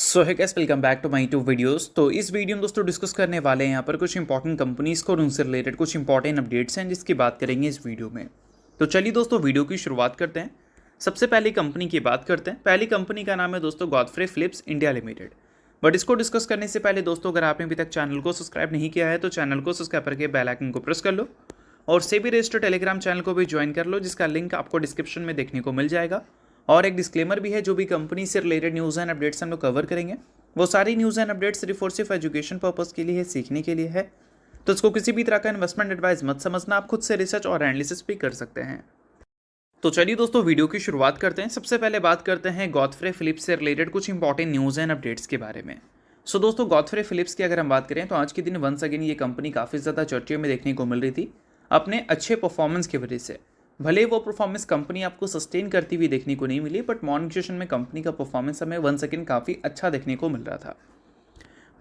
So hi guys, welcome back to my to videos. तो इस video में दोस्तों डिस्कस करने वाले हैं यहाँ पर कुछ इंपॉर्टेंट कंपनीज को और उनसे रिलेटेड कुछ इंपॉर्टेंट अपडेट्स हैं जिसकी बात करेंगे इस वीडियो में। तो चलिए दोस्तों वीडियो की शुरुआत करते हैं। सबसे पहली कंपनी की बात करते हैं। पहली कंपनी का नाम है दोस्तों Godfrey Phillips India limited. But इसको डिस्कस करने से पहले दोस्तों, अगर आपने अभी तक चैनल को सब्सक्राइब नहीं किया है तो चैनल को सब्सक्राइब करके बेल आइकन को प्रेस कर लो और सेबी रजिस्टर्ड टेलीग्राम चैनल को भी ज्वाइन कर लो, जिसका लिंक आपको डिस्क्रिप्शन में देखने को मिल जाएगा। और एक डिस्क्लेमर भी है, जो भी कंपनी से रिलेटेड न्यूज़ एंड अपडेट्स हम लोग कवर करेंगे वो सारी न्यूज़ एंड अपडेट्स सिर्फ और सिर्फ एजुकेशन पर्पस के लिए है, सीखने के लिए है। तो इसको किसी भी तरह का इन्वेस्टमेंट एडवाइस मत समझना, आप खुद से रिसर्च और एनालिसिस भी कर सकते हैं। तो चलिए दोस्तों वीडियो की शुरुआत करते हैं। सबसे पहले बात करते हैं गॉडफ्रे फिलिप्स से रिलेटेड कुछ इंपॉर्टेंट न्यूज़ एंड अपडेट्स के बारे में। सो दोस्तों, गॉडफ्रे फिलिप्स की अगर हम बात करें तो आज के दिन वंस अगेन ये कंपनी काफ़ी ज़्यादा चर्चा में देखने को मिल रही थी अपने अच्छे परफॉर्मेंस की वजह से। भले वो परफॉर्मेंस कंपनी आपको सस्टेन करती हुई देखने को नहीं मिली, बट मॉर्निंग सेशन में कंपनी का परफॉर्मेंस हमें वंस अगेन काफ़ी अच्छा देखने को मिल रहा था।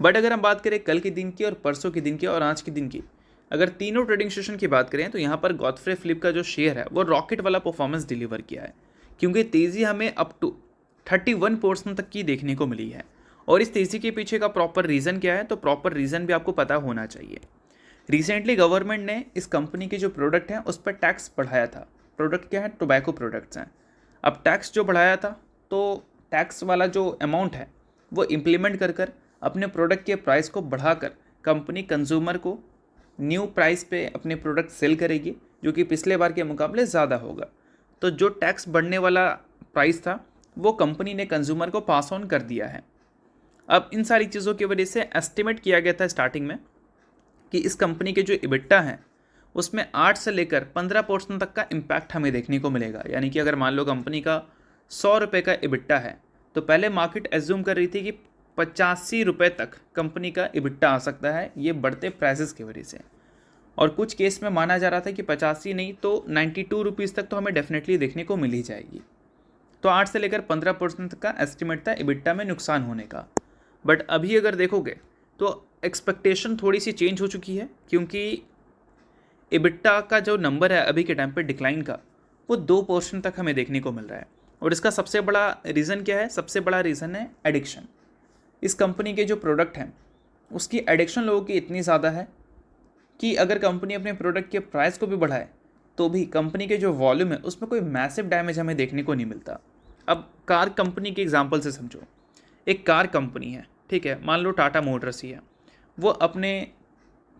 बट अगर हम बात करें कल के दिन की और परसों के दिन की और आज के दिन की, अगर तीनों ट्रेडिंग सेशन की बात करें तो यहाँ पर गॉडफ्रे फिलिप का जो शेयर है वो रॉकेट वाला परफॉर्मेंस डिलीवर किया है, क्योंकि तेज़ी हमें अप टू 31% तक की देखने को मिली है। और इस तेज़ी के पीछे का प्रॉपर रीज़न क्या है, तो प्रॉपर रीज़न भी आपको पता होना चाहिए। रिसेंटली गवर्नमेंट ने इस कंपनी के जो प्रोडक्ट हैं उस पर टैक्स बढ़ाया था। प्रोडक्ट क्या है? टोबैको प्रोडक्ट्स हैं। अब टैक्स जो बढ़ाया था तो टैक्स वाला जो अमाउंट है वो इम्प्लीमेंट कर अपने प्रोडक्ट के प्राइस को बढ़ाकर कंपनी कंज्यूमर को न्यू प्राइस पे अपने प्रोडक्ट सेल करेगी, जो कि पिछले बार के मुकाबले ज़्यादा होगा। तो जो टैक्स बढ़ने वाला प्राइस था वो कंपनी ने कंज्यूमर को पास ऑन कर दिया है। अब इन सारी चीज़ों की वजह से एस्टिमेट किया गया था स्टार्टिंग में कि इस कंपनी के जो इबिट्टा हैं उसमें 8 से लेकर 15% तक का इम्पैक्ट हमें देखने को मिलेगा। यानी कि अगर मान लो कंपनी का 100 रुपये का इबिट्टा है तो पहले मार्केट एज्यूम कर रही थी कि 85 रुपये तक कंपनी का इबिट्टा आ सकता है, ये बढ़ते प्राइसेस की वजह से। और कुछ केस में माना जा रहा था कि 85 नहीं तो 92 रुपीज़ तक तो हमें डेफिनेटली देखने को मिल ही जाएगी। तो 8 से लेकर 15% तक का एस्टिमेट था इबिट्टा में नुकसान होने का। बट अभी अगर देखोगे तो एक्सपेक्टेशन थोड़ी सी चेंज हो चुकी है, क्योंकि इबिट्टा का जो नंबर है अभी के टाइम पे डिक्लाइन का, वो 2% तक हमें देखने को मिल रहा है। और इसका सबसे बड़ा रीज़न क्या है? सबसे बड़ा रीज़न है एडिक्शन। इस कंपनी के जो प्रोडक्ट हैं उसकी एडिक्शन लोगों की इतनी ज़्यादा है कि अगर कंपनी अपने प्रोडक्ट के प्राइस को भी बढ़ाए तो भी कंपनी के जो वॉल्यूम है उसमें कोई मैसिव डैमेज हमें देखने को नहीं मिलता। अब कार कंपनी के एग्जांपल से समझो। एक कार कंपनी है, ठीक है, मान लो टाटा मोटर्स ही है। वो अपने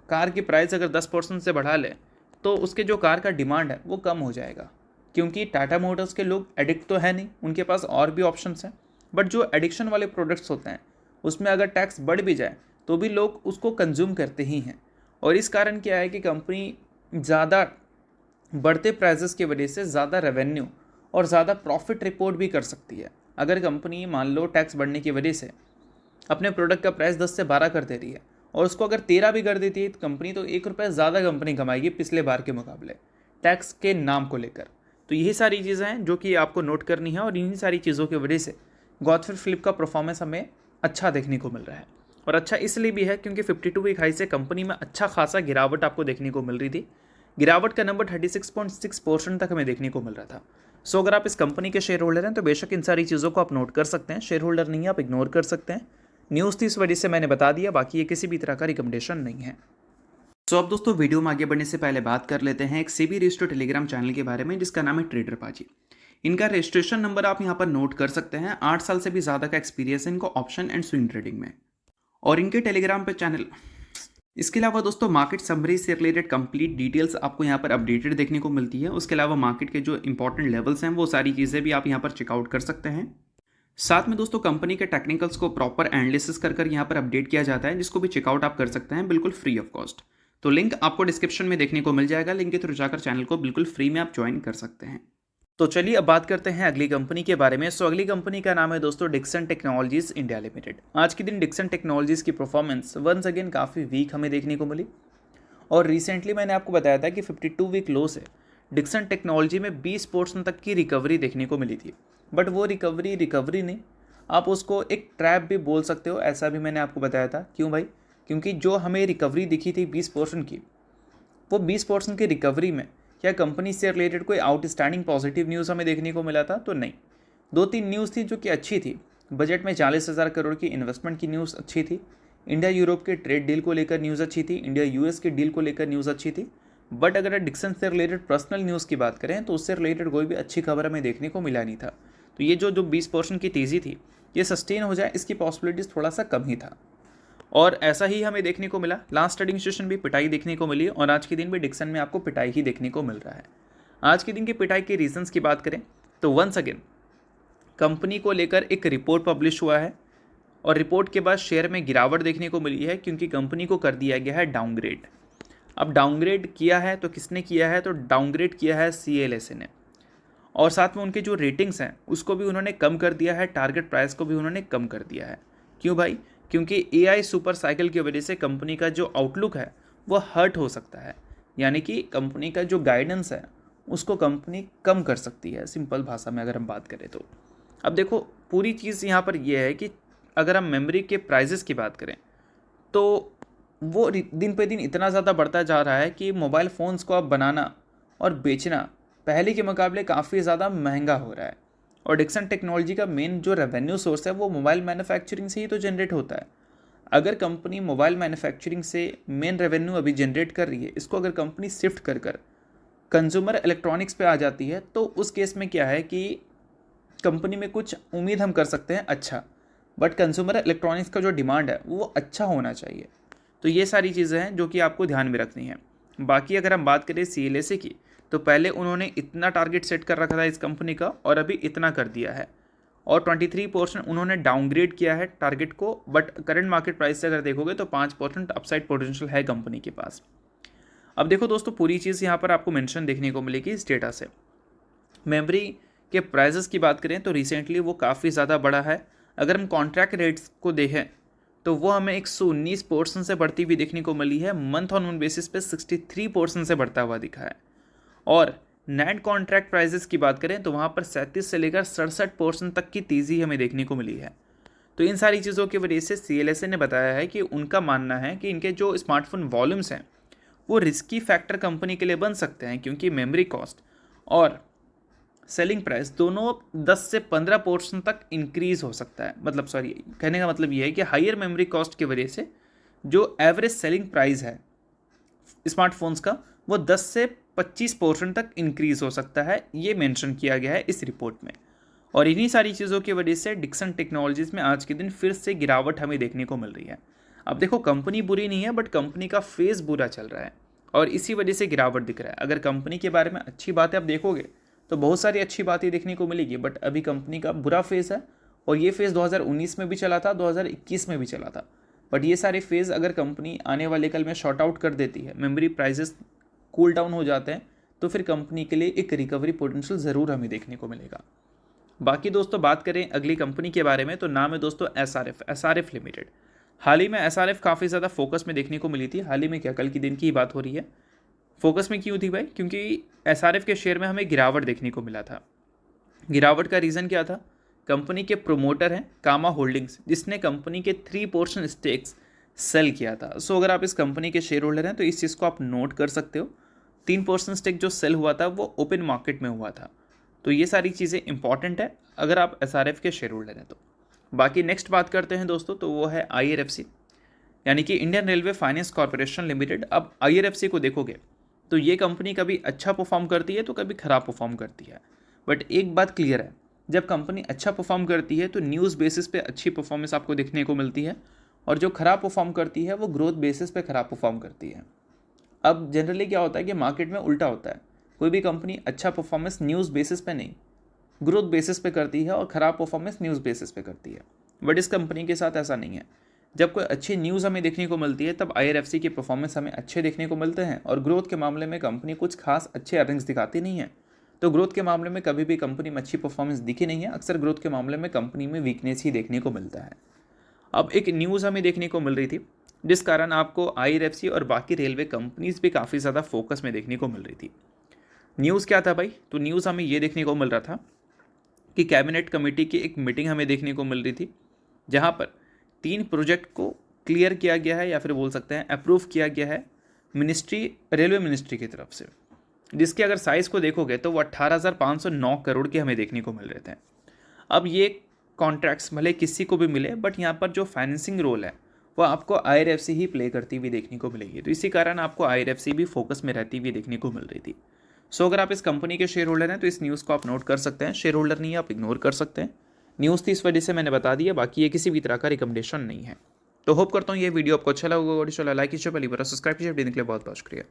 कार की प्राइस अगर 10% से बढ़ा ले तो उसके जो कार का डिमांड है वो कम हो जाएगा, क्योंकि टाटा मोटर्स के लोग एडिक्ट तो है नहीं, उनके पास और भी ऑप्शंस हैं। बट जो एडिक्शन वाले प्रोडक्ट्स होते हैं उसमें अगर टैक्स बढ़ भी जाए तो भी लोग उसको कंज्यूम करते ही हैं। और इस कारण क्या है कि कंपनी ज़्यादा बढ़ते प्राइसेस की वजह से ज़्यादा रेवेन्यू और ज़्यादा प्रॉफिट रिपोर्ट भी कर सकती है। अगर कंपनी मान लो टैक्स बढ़ने की वजह से अपने प्रोडक्ट का प्राइस 10 से 12 कर दे रही है और उसको अगर 13 भी कर देती है तो कंपनी तो 1 रुपये ज़्यादा कंपनी कमाएगी पिछले बार के मुकाबले, टैक्स के नाम को लेकर। तो यही सारी चीज़ें हैं जो कि आपको नोट करनी है, और इन्हीं सारी चीज़ों की वजह से गॉडफ्रे फिलिप का परफॉर्मेंस हमें अच्छा देखने को मिल रहा है। और अच्छा इसलिए भी है क्योंकि 52 वीक हाई से कंपनी में अच्छा खासा गिरावट आपको देखने को मिल रही थी। गिरावट का नंबर 36.6% तक हमें देखने को मिल रहा था। सो अगर आप इस कंपनी के शेयर होल्डर हैं तो बेशक इन सारी चीज़ों को आप नोट कर सकते हैं। शेयर होल्डर नहीं है आप इग्नोर कर सकते हैं। न्यूज़ थी इस वजह से मैंने बता दिया, बाकी ये किसी भी तरह का रिकमेंडेशन नहीं है। सो अब दोस्तों वीडियो में आगे बढ़ने से पहले बात कर लेते हैं एक सेबी रजिस्टर्ड टेलीग्राम चैनल के बारे में जिसका नाम है ट्रेडर पाजी। इनका रजिस्ट्रेशन नंबर आप यहाँ पर नोट कर सकते हैं। 8 साल से भी ज़्यादा का एक्सपीरियंस है इनको ऑप्शन एंड स्विंग ट्रेडिंग में। और इनके टेलीग्राम पे चैनल, इसके अलावा दोस्तों मार्केट समरी से रिलेटेड कंप्लीट डिटेल्स आपको यहाँ पर अपडेटेड देखने को मिलती है। उसके अलावा मार्केट के जो इंपॉर्टेंट लेवल्स हैं वो सारी चीज़ें भी आप यहाँ पर चेकआउट कर सकते हैं। साथ में दोस्तों कंपनी के टेक्निकल्स को प्रॉपर एनालिसिस कर यहाँ पर अपडेट किया जाता है, जिसको भी चेकआउट आप कर सकते हैं बिल्कुल फ्री ऑफ कॉस्ट। तो लिंक आपको डिस्क्रिप्शन में देखने को मिल जाएगा, लिंक के थ्रू जाकर चैनल को बिल्कुल फ्री में आप ज्वाइन कर सकते हैं। तो चलिए अब बात करते हैं अगली कंपनी के बारे में। सो अगली कंपनी का नाम है दोस्तों डिक्सन टेक्नोलॉजीज इंडिया लिमिटेड। आज के दिन डिक्सन टेक्नोलॉजीज की परफॉर्मेंस वंस अगेन काफ़ी वीक हमें देखने को मिली। और रिसेंटली मैंने आपको बताया था कि 52 वीक लो से डिक्सन टेक्नोलॉजी में 20% तक की रिकवरी देखने को मिली थी। बट वो रिकवरी नहीं, आप उसको एक ट्रैप भी बोल सकते हो, ऐसा भी मैंने आपको बताया था। क्यों भाई? क्योंकि जो हमें रिकवरी दिखी थी 20% की, वो 20% की रिकवरी में क्या कंपनी से रिलेटेड कोई आउटस्टैंडिंग पॉजिटिव न्यूज़ हमें देखने को मिला था? तो नहीं। 2-3 न्यूज़ थी जो कि अच्छी थी, बजट में 40,000 करोड़ की इन्वेस्टमेंट की न्यूज़ अच्छी थी। इंडिया यूरोप के ट्रेड डील को लेकर न्यूज़ अच्छी थी। इंडिया यूएस के डील को लेकर न्यूज़ अच्छी थी। बट अगर डिक्सन से रिलेटेड पर्सनल न्यूज़ की बात करें तो उससे रिलेटेड कोई भी अच्छी खबर हमें देखने को मिला नहीं था। तो ये जो 20% की तेज़ी थी, ये सस्टेन हो जाए इसकी पॉसिबिलिटीज़ थोड़ा सा कम ही था। और ऐसा ही हमें देखने को मिला। लास्ट ट्रेडिंग सेशन भी पिटाई देखने को मिली और आज के दिन भी डिक्सन में आपको पिटाई ही देखने को मिल रहा है। आज के दिन की पिटाई के रीजंस की बात करें तो वंस अगेन कंपनी को लेकर एक रिपोर्ट पब्लिश हुआ है और रिपोर्ट के बाद शेयर में गिरावट देखने को मिली है क्योंकि कंपनी को कर दिया गया है डाउनग्रेड। अब डाउनग्रेड किया है तो किसने किया है, तो डाउनग्रेड किया है CLSA ने। और साथ में उनके जो रेटिंग्स हैं उसको भी उन्होंने कम कर दिया है, टारगेट प्राइस को भी उन्होंने कम कर दिया है। क्यों भाई? क्योंकि AI सुपर साइकिल की वजह से कंपनी का जो आउटलुक है वो हर्ट हो सकता है, यानी कि कंपनी का जो गाइडेंस है उसको कंपनी कम कर सकती है, सिंपल भाषा में अगर हम बात करें तो। अब देखो पूरी चीज़ यहाँ पर यह है कि अगर हम मेमोरी के प्राइजेस की बात करें तो वो दिन पे दिन इतना ज़्यादा बढ़ता जा रहा है कि मोबाइल फ़ोन्स को अब बनाना और बेचना पहले के मुकाबले काफ़ी ज़्यादा महंगा हो रहा है। और डिक्सन टेक्नोलॉजी का मेन जो रेवेन्यू सोर्स है वो मोबाइल मैन्युफैक्चरिंग से ही तो जनरेट होता है। अगर कंपनी मोबाइल मैन्युफैक्चरिंग से मेन रेवेन्यू अभी जनरेट कर रही है, इसको अगर कंपनी शिफ्ट कर कर कंज्यूमर इलेक्ट्रॉनिक्स पे आ जाती है तो उस केस में क्या है कि कंपनी में कुछ उम्मीद हम कर सकते हैं अच्छा, बट कंज्यूमर इलेक्ट्रॉनिक्स का जो डिमांड है वो अच्छा होना चाहिए। तो ये सारी चीज़ें हैं जो कि आपको ध्यान में रखनी है। बाकी अगर हम बात करें CLSA की तो पहले उन्होंने इतना टारगेट सेट कर रखा था इस कंपनी का और अभी इतना कर दिया है और 23% उन्होंने डाउनग्रेड किया है टारगेट को। बट करंट मार्केट प्राइस से अगर देखोगे तो 5% अपसाइड पोटेंशियल है कंपनी के पास। अब देखो दोस्तों पूरी चीज़ यहाँ पर आपको मेंशन देखने को मिलेगी इस डेटा से। मेमोरी के प्राइजेस की बात करें तो रिसेंटली वो काफ़ी ज़्यादा बढ़ा है। अगर हम कॉन्ट्रैक्ट रेट्स को देखें तो वो हमें 119% से बढ़ती हुई देखने को मिली है। मंथ ऑन मंथ बेसिस पे 63% से बढ़ता हुआ दिखा है। और नेट कॉन्ट्रैक्ट प्राइजेस की बात करें तो वहाँ पर 37 से लेकर 67% तक की तेज़ी हमें देखने को मिली है। तो इन सारी चीज़ों की वजह से CLSA ने बताया है कि उनका मानना है कि इनके जो स्मार्टफोन वॉल्यूम्स हैं वो रिस्की फैक्टर कंपनी के लिए बन सकते हैं, क्योंकि मेमोरी कॉस्ट और सेलिंग प्राइस दोनों 10 से 15% तक इंक्रीज़ हो सकता है। मतलब सॉरी, कहने का मतलब ये है कि हायर मेमोरी कॉस्ट की वजह से जो एवरेज सेलिंग प्राइस है स्मार्टफोन्स का वो 10 से 25% तक इंक्रीज़ हो सकता है, ये मेंशन किया गया है इस रिपोर्ट में। और इन्हीं सारी चीज़ों की वजह से डिक्सन टेक्नोलॉजीज़ में आज के दिन फिर से गिरावट हमें देखने को मिल रही है। अब देखो कंपनी बुरी नहीं है, बट कंपनी का फेज़ बुरा चल रहा है और इसी वजह से गिरावट दिख रहा है। अगर कंपनी के बारे में अच्छी बातें आप देखोगे तो बहुत सारी अच्छी बातें देखने को मिलेगी, बट अभी कंपनी का बुरा फेज़ है और ये फेज़ 2019 में भी चला था, 2021 में भी चला था। बट ये सारे फेज़ अगर कंपनी आने वाले कल में शॉर्ट आउट कर देती है, मेमोरी प्राइसेस कूल डाउन हो जाते हैं, तो फिर कंपनी के लिए एक रिकवरी पोटेंशियल ज़रूर हमें देखने को मिलेगा। बाकी दोस्तों बात करें अगली कंपनी के बारे में तो नाम है दोस्तों SRF लिमिटेड। हाल ही में SRF काफ़ी ज़्यादा फोकस में देखने को मिली थी। हाल ही में क्या, कल की दिन की ही बात हो रही है। फोकस में क्यों थी भाई? क्योंकि SRF के शेयर में हमें गिरावट देखने को मिला था। गिरावट का रीज़न क्या था? कंपनी के प्रोमोटर हैं कामा होल्डिंग्स, जिसने कंपनी के 3% स्टेक्स सेल किया था। सो अगर आप इस कंपनी के शेयर होल्डर हैं तो इस चीज़ को आप नोट कर सकते हो। 3% स्टेक जो सेल हुआ था वो ओपन मार्केट में हुआ था। तो ये सारी चीज़ें इंपॉर्टेंट है अगर आप SRF के शेयर होल्डर हैं तो। बाकी नेक्स्ट बात करते हैं दोस्तों, तो वो है IRFC, यानी कि Indian railway finance corporation limited. अब IRFC को देखोगे तो ये कंपनी कभी अच्छा परफॉर्म करती है तो कभी ख़राब परफॉर्म करती है। बट एक बात क्लियर है, जब कंपनी अच्छा परफॉर्म करती है तो न्यूज़ बेसिस पे अच्छी परफॉर्मेंस आपको देखने को मिलती है, और जो ख़राब परफॉर्म करती है वो ग्रोथ बेसिस पे ख़राब परफॉर्म करती है। अब जनरली क्या होता है कि मार्केट में उल्टा होता है, कोई भी कंपनी अच्छा परफॉर्मेंस न्यूज़ बेसिस पे नहीं ग्रोथ बेसिस पे करती है और ख़राब परफॉर्मेंस न्यूज़ बेसिस पे करती है। बट इस कंपनी के साथ ऐसा नहीं है। जब कोई अच्छी न्यूज़ हमें देखने को मिलती है तब IRFC के परफॉर्मेंस हमें अच्छे देखने को मिलते हैं, और ग्रोथ के मामले में कंपनी कुछ खास अच्छे अर्निंग्स दिखाती नहीं है। तो ग्रोथ के मामले में कभी भी कंपनी में अच्छी परफॉर्मेंस दिखी नहीं है। अक्सर ग्रोथ के मामले में कंपनी में वीकनेस ही देखने को मिलता है। अब एक न्यूज़ हमें देखने को मिल रही थी जिस कारण आपको IRFC और बाकी रेलवे कंपनीज भी काफ़ी ज़्यादा फोकस में देखने को मिल रही थी। न्यूज़ क्या था भाई? तो न्यूज़ हमें ये देखने को मिल रहा था कि कैबिनेट कमेटी की एक मीटिंग हमें देखने को मिल रही थी, जहाँ पर 3 प्रोजेक्ट को क्लियर किया गया है, या फिर बोल सकते हैं अप्रूव किया गया है रेलवे मिनिस्ट्री की तरफ से, जिसके अगर साइज़ को देखोगे तो वो 18,509 करोड़ के हमें देखने को मिल रहे थे। अब ये कॉन्ट्रैक्ट्स भले किसी को भी मिले, बट यहाँ पर जो फाइनेंसिंग रोल है वो आपको IRFC ही प्ले करती हुई देखने को मिलेगी। तो इसी कारण आपको IRFC भी फोकस में रहती हुई देखने को मिल रही थी। सो अगर आप इस कंपनी के शेयर होल्डर हैं तो इस न्यूज़ को आप नोट कर सकते हैं, शेयर होल्डर नहीं है आप इग्नोर कर सकते हैं। न्यूज़ थी इस वजह से मैंने बता दिया, बाकी ये किसी भी तरह का रिकमेंडेशन नहीं है। तो होप करता हूँ ये वीडियो आपको अच्छा लगा होगा। लाइक कीजिए, पहली बार सब्सक्राइब कीजिए, देखने के लिए बहुत बहुत शुक्रिया।